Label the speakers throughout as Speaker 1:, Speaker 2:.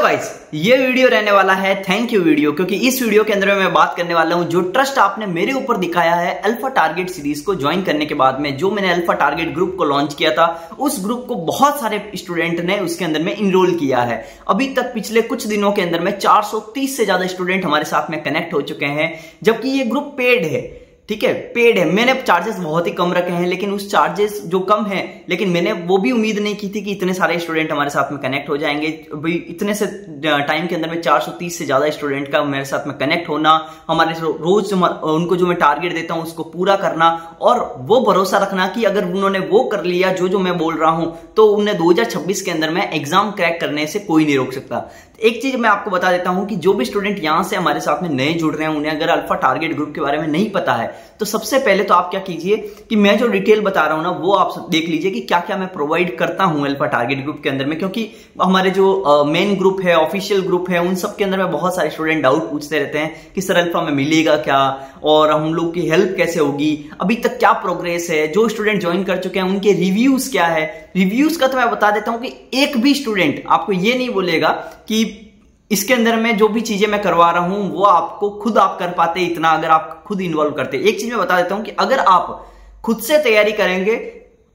Speaker 1: Guys, ये video रहने वाला है थैंक यू वीडियो, क्योंकि इस वीडियो के अंदर मैं बात करने वाला हूं जो ट्रस्ट आपने मेरे ऊपर दिखाया है अल्फा टारगेट सीरीज को ज्वाइन करने के बाद में। जो मैंने अल्फा टारगेट ग्रुप को लॉन्च किया था, उस ग्रुप को बहुत सारे स्टूडेंट ने उसके अंदर में इनरोल किया है। अभी तक पिछले कुछ दिनों के अंदर में 430 से ज्यादा स्टूडेंट हमारे साथ में कनेक्ट हो चुके हैं, जबकि ये ग्रुप पेड है। ठीक है, पेड है। मैंने चार्जेस बहुत ही कम रखे हैं, लेकिन उस चार्जेस जो कम है, लेकिन मैंने वो भी उम्मीद नहीं की थी कि इतने सारे स्टूडेंट हमारे साथ में कनेक्ट हो जाएंगे। भाई इतने से टाइम के अंदर में 430 से ज्यादा स्टूडेंट का मेरे साथ में कनेक्ट होना, हमारे रोज उनको जो मैं टारगेट देता हूं उसको पूरा करना, और वो भरोसा रखना कि अगर उन्होंने वो कर लिया जो मैं बोल रहा हूं, तो उन्हें 2026 के अंदर में एग्जाम क्रैक करने से कोई नहीं रोक सकता। एक चीज मैं आपको बता देता हूं कि जो भी स्टूडेंट यहां से हमारे साथ में नए जुड़ रहे हैं, उन्हें अगर अल्फा टारगेट ग्रुप के बारे में नहीं पता है, तो सबसे पहले तो आप क्या कीजिए कि मैं जो डिटेल बता रहा हूं ना, वो आप देख लीजिए कि क्या क्या मैं प्रोवाइड करता हूं अल्फा टारगेट ग्रुप के अंदर में। क्योंकि हमारे जो मेन ग्रुप है, ऑफिशियल ग्रुप है, उन सब के अंदर में बहुत सारे स्टूडेंट डाउट पूछते रहते हैं कि सर अल्फा में मिलेगा क्या, और हम लोग की हेल्प कैसे होगी, अभी तक क्या प्रोग्रेस है, जो स्टूडेंट ज्वाइन कर चुके हैं उनके रिव्यूज क्या है। रिव्यूज का तो मैं बता देता हूं कि एक भी स्टूडेंट आपको ये नहीं बोलेगा कि इसके अंदर में जो भी चीजें मैं करवा रहा हूं वो आपको खुद आप कर पाते इतना, अगर आप खुद इन्वॉल्व करते। एक चीज मैं बता देता हूं कि अगर आप खुद से तैयारी करेंगे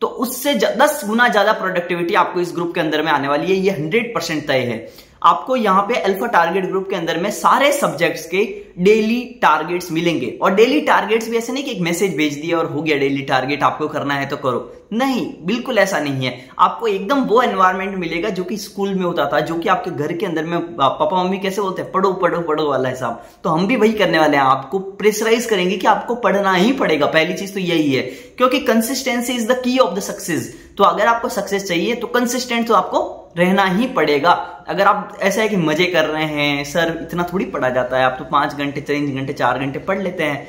Speaker 1: तो उससे 10 गुना ज्यादा प्रोडक्टिविटी आपको इस ग्रुप के अंदर में आने वाली है। ये 100% तय है। आपको यहां पे अल्फा टारगेट ग्रुप के अंदर में सारे सब्जेक्ट्स के डेली टारगेट्स मिलेंगे, और डेली टारगेट्स भी ऐसे नहीं कि एक मैसेज भेज दिया और हो गया डेली टारगेट, आपको करना है तो करो। नहीं, बिल्कुल ऐसा नहीं है। आपको एकदम वो एनवायरनमेंट मिलेगा जो कि स्कूल में होता था, जो कि आपके घर के अंदर में पापा मम्मी कैसे बोलते हैं, पढ़ो पढ़ो पढ़ो वाला हिसाब। तो हम भी वही करने वाले हैं, आपको प्रेशराइज करेंगे कि आपको पढ़ना ही पड़ेगा। पहली चीज तो यही है, क्योंकि consistency is the key of the success. तो अगर आपको सक्सेस चाहिए तो कंसिस्टेंट तो आपको रहना ही पड़ेगा। अगर आप ऐसा है कि मजे कर रहे हैं, सर इतना थोड़ी पढ़ा जाता है, आप तो 5 घंटे 3 घंटे 4 घंटे पढ़ लेते हैं,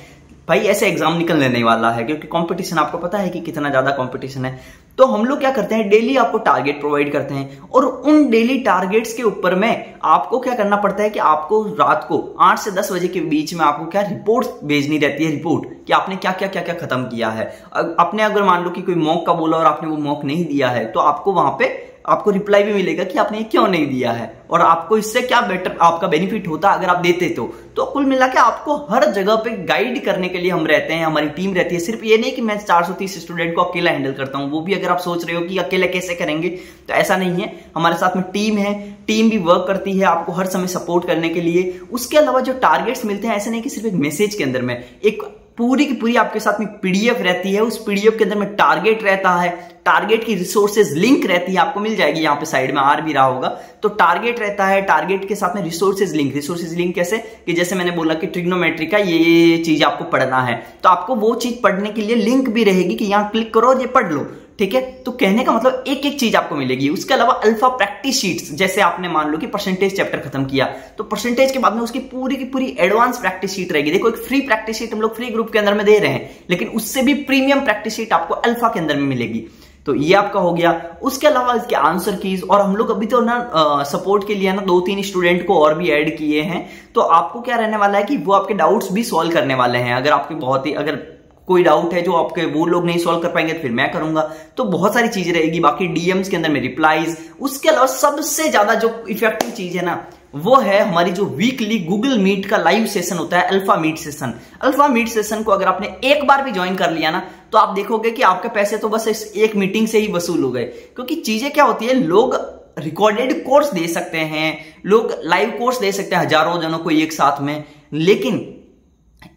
Speaker 1: भाई ऐसे एग्जाम निकलने नहीं वाला है, क्योंकि कंपटीशन आपको पता है कि कितना ज्यादा कंपटीशन है। तो हम लोग क्या करते हैं, डेली आपको टारगेट प्रोवाइड करते हैं, और उन डेली टारगेट्स के ऊपर में आपको क्या करना पड़ता है कि आपको रात को 8 से 10 बजे के बीच में आपको क्या रिपोर्ट भेजनी रहती है, रिपोर्ट कि आपने क्या क्या क्या क्या खत्म किया है। आपने अगर मान लो कि कोई मॉक का बोला और आपने वो मॉक नहीं दिया है, तो आपको वहां पे आपको रिप्लाई भी मिलेगा कि आपने क्यों नहीं दिया है, और आपको इससे क्या बेटर आपका बेनिफिट होता अगर आप देते तो कुल मिला के आपको हर जगह पे गाइड करने के लिए हम रहते हैं, हमारी टीम रहती है। सिर्फ ये नहीं कि मैं 430 स्टूडेंट को अकेला हैंडल करता हूं, वो भी अगर आप सोच रहे हो कि अकेले कैसे करेंगे, तो ऐसा नहीं है। हमारे साथ में टीम है, टीम भी वर्क करती है आपको हर समय सपोर्ट करने के लिए। उसके अलावा जो टारगेट्स मिलते हैं, ऐसे नहीं कि सिर्फ एक मैसेज के अंदर में, एक पूरी की पूरी आपके साथ में पीडीएफ रहती है। उस पीडीएफ के अंदर में टारगेट रहता है, टारगेट की रिसोर्सेज लिंक रहती है, आपको मिल जाएगी, यहाँ पे साइड में आ भी रहा होगा। तो टारगेट रहता है, टारगेट के साथ में रिसोर्सेज लिंक। रिसोर्सेज लिंक कैसे कि जैसे मैंने बोला कि ट्रिग्नोमेट्री का ये चीज आपको पढ़ना है, तो आपको वो चीज पढ़ने के लिए लिंक भी रहेगी कि यहाँ क्लिक करो और ये पढ़ लो। ठीक है, तो कहने का मतलब एक एक चीज आपको मिलेगी। उसके अलावा अल्फा प्रैक्टिस शीट्स, जैसे आपने मान लो कि परसेंटेज चैप्टर खत्म किया, तो परसेंटेज के बाद में उसकी पूरी की पूरी एडवांस प्रैक्टिस शीट रहेगी। देखो, एक फ्री प्रैक्टिस शीट हम लोग फ्री ग्रुप के अंदर में दे रहे हैं, लेकिन उससे भी प्रीमियम प्रैक्टिस शीट आपको अल्फा के अंदर में मिलेगी। तो ये आपका हो गया। उसके अलावा इसके आंसर कीज, और हम लोग अभी तो ना सपोर्ट के लिए ना 2-3 स्टूडेंट को और भी ऐड किए हैं। तो आपको क्या रहने वाला है कि वो आपके डाउट्स भी सॉल्व करने वाले हैं। अगर आपके बहुत ही अगर कोई डाउट है जो आपके वो लोग नहीं सॉल्व कर पाएंगे, तो फिर मैं करूंगा। तो बहुत सारी चीजें रहेगी। बाकी डीएम्स के अंदर में रिप्लाईज। उसके अलावा सबसे ज्यादा जो इफेक्टिव चीज है ना, वो है हमारी जो वीकली गूगल मीट का लाइव सेशन होता है, alpha meet session. Alpha meet session को अगर आपने एक बार भी ज्वाइन कर लिया ना, तो आप देखोगे कि आपके पैसे तो बस इस एक मीटिंग से ही वसूल हो गए। क्योंकि चीजें क्या होती है, लोग रिकॉर्डेड कोर्स दे सकते हैं, लोग लाइव कोर्स दे सकते हैं हजारों जनों को एक साथ में, लेकिन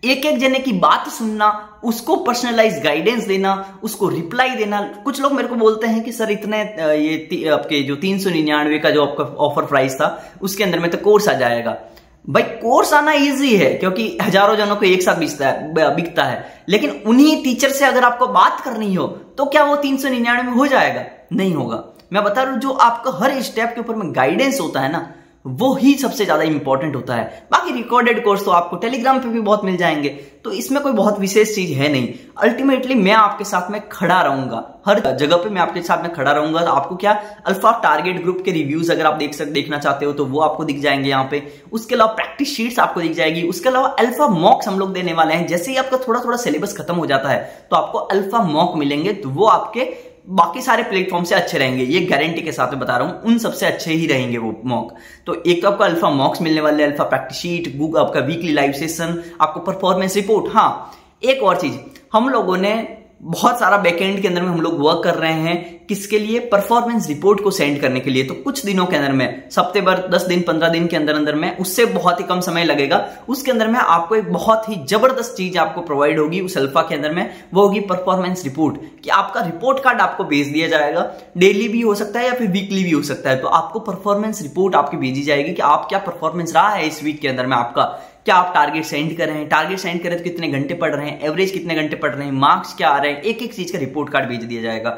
Speaker 1: एक एक जने की बात सुनना, उसको पर्सनलाइज गाइडेंस देना, उसको रिप्लाई देना। कुछ लोग मेरे को बोलते हैं कि सर इतने ये आपके जो 399 का जो आपका ऑफर प्राइस था, उसके अंदर में तो कोर्स आ जाएगा। भाई कोर्स आना इजी है, क्योंकि हजारों जनों को एक साथ बिकता है, लेकिन उन्हीं टीचर से अगर आपको बात करनी हो, तो क्या वो 399 में हो जाएगा? नहीं होगा। मैं बता रहा हूं, जो आपका हर स्टेप के ऊपर में गाइडेंस होता है ना, वो ही सबसे ज्यादा इंपॉर्टेंट होता है। बाकी रिकॉर्डेड कोर्स तो आपको टेलीग्राम पे भी बहुत मिल जाएंगे, तो इसमें कोई बहुत विशेष चीज है नहीं। अल्टीमेटली मैं आपके साथ में खड़ा रहूंगा, हर जगह पे मैं आपके साथ में खड़ा रहूंगा। तो आपको क्या, अल्फा टारगेट ग्रुप के रिव्यूज अगर आप देखना चाहते हो तो वो आपको दिख जाएंगे यहाँ पे। उसके अलावा प्रैक्टिस शीट्स आपको दिख जाएगी। उसके अलावा अल्फा मॉक्स हम लोग देने वाले हैं। जैसे ही आपका थोड़ा थोड़ा सिलेबस खत्म हो जाता है, तो आपको अल्फा मॉक मिलेंगे, तो वो आपके बाकी सारे प्लेटफॉर्म से अच्छे रहेंगे, ये गारंटी के साथ में बता रहा हूं, उन सबसे अच्छे ही रहेंगे वो मॉक। तो एक तो आपको अल्फा मॉक्स मिलने वाले, अल्फा प्रैक्टिस शीट, गूगल आपका वीकली लाइव सेशन, आपको परफॉर्मेंस रिपोर्ट। हाँ, एक और चीज, हम लोगों ने बहुत सारा बैकएंड के अंदर में हम लोग वर्क कर रहे हैं, किसके लिए? परफॉर्मेंस रिपोर्ट को सेंड करने के लिए। तो कुछ दिनों के अंदर में, हफ्ते भर 10 दिन 15 दिन के अंदर अंदर में, उससे बहुत ही कम समय लगेगा, उसके अंदर में आपको एक बहुत ही जबरदस्त चीज आपको प्रोवाइड होगी उस अल्फा के अंदर में, वो होगी परफॉर्मेंस रिपोर्ट। कि आपका रिपोर्ट कार्ड आपको भेज दिया जाएगा, डेली भी हो सकता है या फिर वीकली भी हो सकता है। तो आपको परफॉर्मेंस रिपोर्ट आपकी भेजी जाएगी कि आप क्या परफॉर्मेंस रहा है इस वीक के अंदर में आपका, क्या आप टारगेट सेंड कर रहे हैं, टारगेट सेंड करें तो कितने घंटे पढ़ रहे हैं, एवरेज कितने घंटे पढ़ रहे हैं, मार्क्स क्या आ रहे हैं, एक एक चीज का रिपोर्ट कार्ड भेज दिया जाएगा।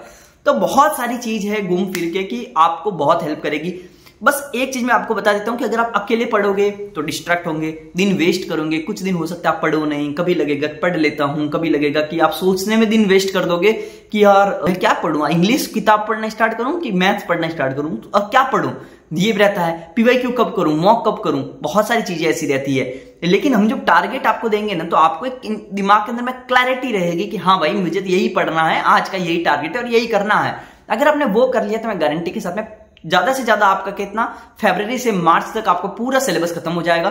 Speaker 1: तो बहुत सारी चीज है घूम फिर के कि आपको बहुत हेल्प करेगी। बस एक चीज मैं आपको बता देता हूं कि अगर आप अकेले पढ़ोगे तो डिस्ट्रैक्ट होंगे, दिन वेस्ट करोगे, कुछ दिन हो सकता है आप पढ़ो नहीं, कभी लगेगा पढ़ लेता हूं, कभी लगेगा कि आप सोचने में दिन वेस्ट कर दोगे कि यार मैं क्या पढ़ूं, इंग्लिश किताब पढ़ना स्टार्ट करूं कि मैथ्स पढ़ना स्टार्ट करूं, और क्या पढ़ूं, ये रहता है। पीवाईक्यू कब करूं, मॉक कब करूं, बहुत सारी चीजें ऐसी रहती है। लेकिन हम जब टारगेट आपको देंगे ना, तो आपको एक दिमाग के अंदर में क्लैरिटी रहेगी कि हाँ भाई मुझे तो यही पढ़ना है, आज का यही टारगेट है और यही करना है। अगर आपने वो कर लिया तो मैं गारंटी के साथ में ज्यादा से ज्यादा आपका कितना, फरवरी से मार्च तक आपको पूरा सिलेबस खत्म हो जाएगा।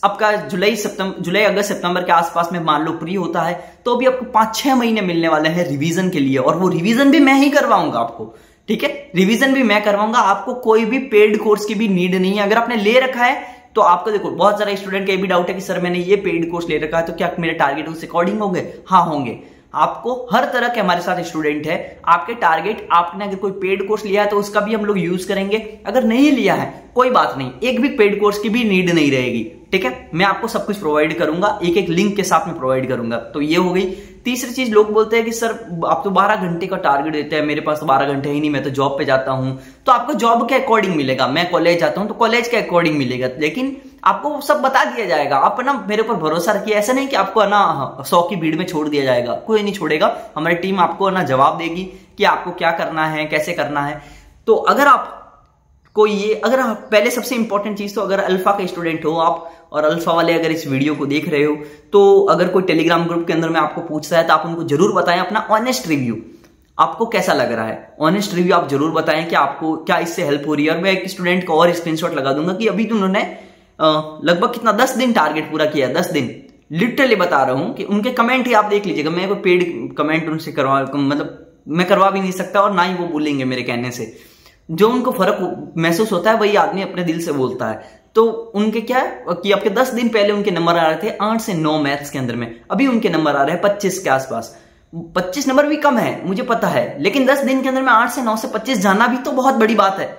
Speaker 1: आपका जुलाई अगस्त सितंबर के आसपास में मान लो प्री होता है, तो भी आपको 5-6 महीने मिलने वाले हैं रिवीजन के लिए, और वो रिवीजन भी मैं ही करवाऊंगा आपको, ठीक है? रिवीजन भी मैं करवाऊंगा आपको, कोई भी पेड कोर्स की भी नीड नहीं है। अगर आपने ले रखा है तो आपको, देखो बहुत सारे स्टूडेंट का ये भी डाउट है कि सर मैंने ये पेड कोर्स ले रखा है तो क्या मेरे टारगेट उस अकॉर्डिंग होंगे? हाँ होंगे। आपको हर तरह के हमारे साथ स्टूडेंट है, आपके टारगेट, आपने अगर कोई पेड कोर्स लिया है तो उसका भी हम लोग यूज करेंगे, अगर नहीं लिया है कोई बात नहीं, एक भी पेड कोर्स की भी नीड नहीं रहेगी, ठीक है? मैं आपको सब कुछ प्रोवाइड करूंगा, एक एक लिंक के साथ में प्रोवाइड करूंगा। तो ये हो गई। तीसरी चीज, लोग बोलते हैं कि सर आप तो 12 घंटे का टारगेट देते हैं, मेरे पास तो 12 घंटे ही नहीं, मैं तो जॉब पे जाता हूं। तो आपको जॉब के अकॉर्डिंग मिलेगा, मैं कॉलेज जाता हूं तो कॉलेज के अकॉर्डिंग मिलेगा, लेकिन आपको सब बता दिया जाएगा। आप ना मेरे ऊपर भरोसा रखिए, ऐसा नहीं कि आपको ना 100 की भीड़ में छोड़ दिया जाएगा, कोई नहीं छोड़ेगा। हमारी टीम आपको ना जवाब देगी कि आपको क्या करना है, कैसे करना है। तो अगर आप अगर आप पहले, सबसे इंपॉर्टेंट चीज, तो अगर अल्फा का स्टूडेंट हो आप, और अल्फा वाले अगर इस वीडियो को देख रहे हो, तो अगर कोई टेलीग्राम ग्रुप के अंदर में आपको पूछता है तो आप उनको जरूर बताएं अपना ऑनेस्ट रिव्यू, आपको कैसा लग रहा है। ऑनेस्ट रिव्यू आप जरूर बताएं कि आपको क्या इससे हेल्प हो रही है। और मैं एक स्टूडेंट को और स्क्रीनशॉट लगा दूंगा कि अभी तो उन्होंने लगभग कितना 10 दिन टारगेट पूरा किया, 10 दिन, लिटरली बता रहा हूं कि उनके कमेंट ही आप देख लीजिएगा। मैं कोई पेड कमेंट उनसे मैं करवा भी नहीं सकता, और ना ही वो बोलेंगे मेरे कहने से। जो उनको फर्क महसूस होता है वही आदमी अपने दिल से बोलता है। तो उनके क्या है कि आपके 10 दिन पहले उनके नंबर आ रहे थे 8 से 9 मैथ्स के अंदर में, अभी उनके नंबर आ रहे हैं 25 के आसपास। 25 नंबर भी कम है, मुझे पता है, लेकिन 10 दिन के अंदर में 8 से 9 से 25 जाना भी तो बहुत बड़ी बात है।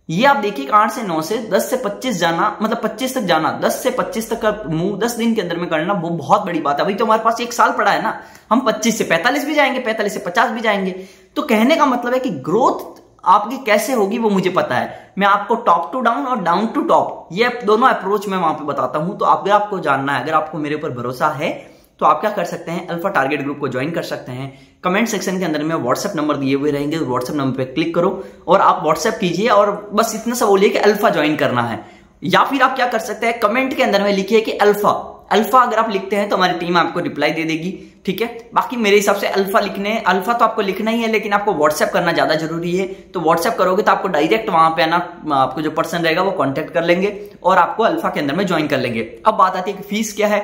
Speaker 1: ये आप देखिए, 8 से 9 से 10 से 25 जाना, मतलब 25 तक जाना, 10 से 25 तक का मूव 10 दिन के अंदर में करना, वो बहुत बड़ी बात है। अभी तो हमारे पास 1 साल पड़ा है ना, हम 25 से 45 भी जाएंगे, 45 से 50 भी जाएंगे। तो कहने का मतलब है कि ग्रोथ आपकी कैसे होगी वो मुझे पता है। मैं आपको टॉप टू डाउन और डाउन टू टॉप, ये दोनों अप्रोच मैं वहां पे बताता हूं। तो अगर आपको जानना है, अगर आपको मेरे ऊपर भरोसा है, तो आप क्या कर सकते हैं, अल्फा टारगेट ग्रुप को ज्वाइन कर सकते हैं। कमेंट सेक्शन के अंदर में व्हाट्सएप नंबर दिए हुए रहेंगे, व्हाट्सएप नंबर पे क्लिक करो और आप व्हाट्सएप कीजिए, और बस इतना सा बोलिए कि अल्फा ज्वाइन करना है। या फिर आप क्या कर सकते हैं, कमेंट के अंदर में लिखिए कि अल्फा अगर आप लिखते हैं तो हमारी टीम आपको रिप्लाई दे देगी, ठीक है? बाकी मेरे हिसाब से अल्फा तो आपको लिखना ही है, लेकिन आपको व्हाट्सएप करना ज्यादा जरूरी है। तो व्हाट्सएप करोगे तो आपको डायरेक्ट वहां पे आना, आपको जो पर्सन रहेगा वो कांटेक्ट कर लेंगे और आपको अल्फा के अंदर में ज्वाइन कर लेंगे। अब बात आती है कि फीस क्या है।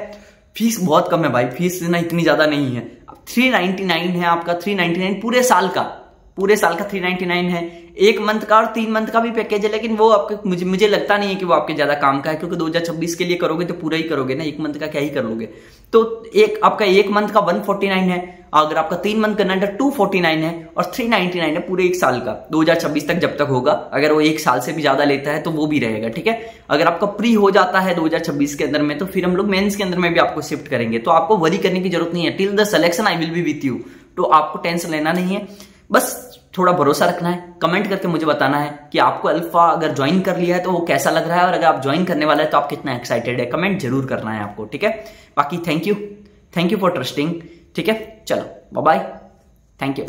Speaker 1: फीस बहुत कम है भाई, फीस ना इतनी ज्यादा नहीं है। 399 है आपका, 399 पूरे साल का 399 है। 1 मंथ का और 3 मंथ का भी पैकेज है, लेकिन वो आपके मुझे लगता नहीं है कि वो आपके ज्यादा काम का है, क्योंकि 2026 के लिए करोगे तो पूरा ही करोगे ना, 1 मंथ का क्या ही कर लोगे। तो आपका 1 मंथ का 149 है, अगर आपका 3 मंथ करना है तो 249 है, और 399 है पूरे 1 साल का, 2026 तक जब तक होगा। अगर वो 1 साल से भी ज्यादा लेता है तो वो भी रहेगा, ठीक है? अगर आपका प्री हो जाता है 2026 के अंदर में, तो फिर हम लोग मेंस के अंदर में भी आपको शिफ्ट करेंगे। तो आपको वरी करने की जरूरत नहीं है, till the selection I will be with you. तो आपको टेंशन लेना नहीं है, बस थोड़ा भरोसा रखना है। कमेंट करके मुझे बताना है कि आपको अल्फा अगर ज्वाइन कर लिया है तो वो कैसा लग रहा है, और अगर आप ज्वाइन करने वाला है तो आप कितना एक्साइटेड है, कमेंट जरूर करना है आपको, ठीक है? बाकी थैंक यू फॉर ट्रस्टिंग, ठीक है? चलो बाय बाय, थैंक यू।